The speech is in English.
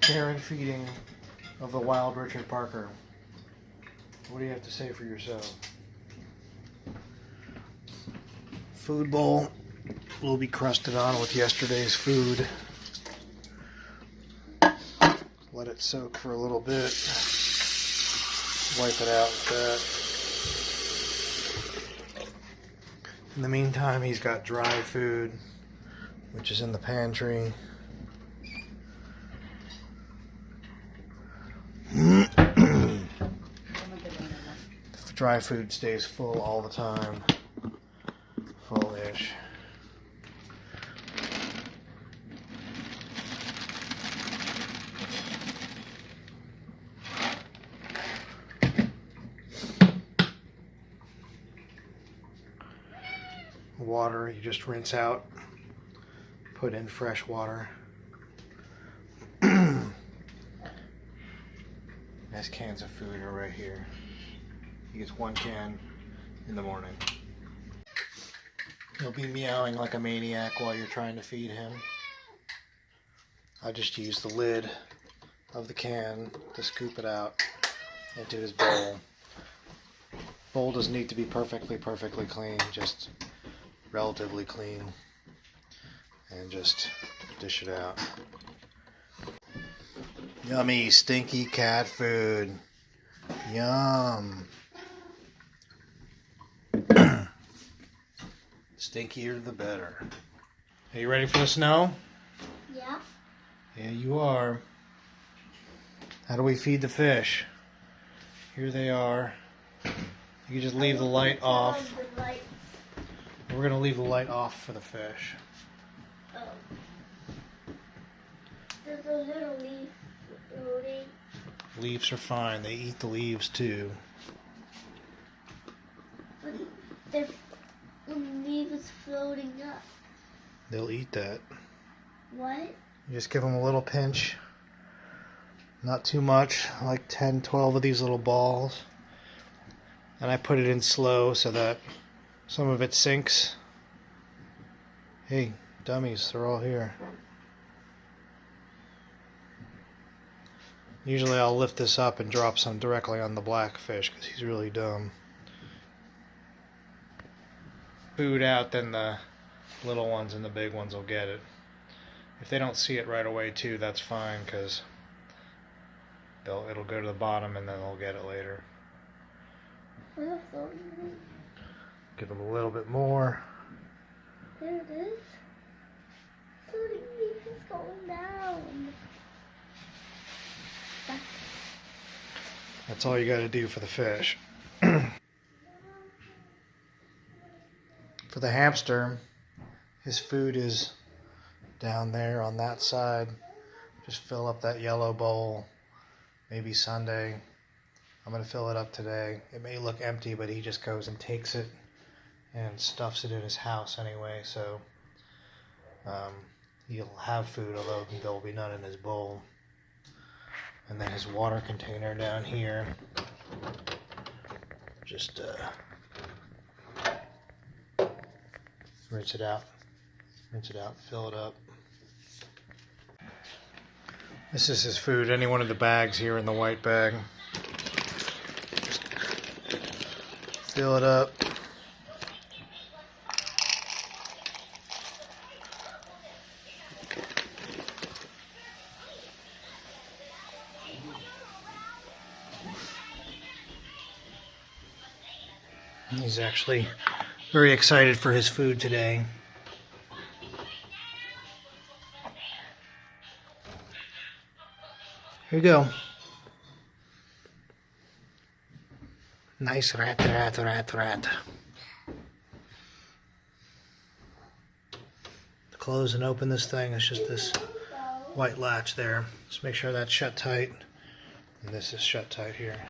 care and feeding of the wild Richard Parker. What do you have to say for yourself? Food bowl will be crusted on with yesterday's food. Let it soak for a little bit. Wipe it out with that. In the meantime, he's got dry food, which is in the pantry. Dry food stays full all the time. Full-ish. Water, you just rinse out, put in fresh water. Nice cans of food are right here. He gets one can in the morning. He'll be meowing like a maniac while you're trying to feed him. I just use the lid of the can to scoop it out into his bowl. Bowl doesn't need to be perfectly clean, just relatively clean, and just dish it out. Yummy, stinky cat food. Yum. Stinkier the better. Are you ready for the snow? Yeah. Yeah, you are. How do we feed the fish? Here they are. You can just leave the light off. We're going to leave the light off for the fish. Oh. There's a little leaf floating. Leaves are fine. They eat the leaves too. The leaf is floating up. They'll eat that. What? You just give them a little pinch. Not too much, like 10, 12 of these little balls. And I put it in slow so that some of it sinks. Hey, dummies, they're all here. Usually I'll lift this up and drop some directly on the blackfish because he's really dumb. Food out, then the little ones and the big ones will get it. If they don't see it right away too, that's fine because it'll go to the bottom and then they'll get it later. Give them a little bit more. There it is. Floating leaf is going down. That's all you got to do for the fish. For the hamster, his food is down there on that side. Just fill up that yellow bowl. Maybe Sunday. I'm going to fill it up today. It may look empty, but he just goes and takes it and stuffs it in his house anyway. So he'll have food, although there will be none in his bowl. And then his water container down here. Just rinse it out, fill it up. This is his food, any one of the bags here in the white bag. Just fill it up. He's actually very excited for his food today. Here you go. Nice rat. Close and open this thing. It's just this white latch there. Just make sure that's shut tight. And this is shut tight here.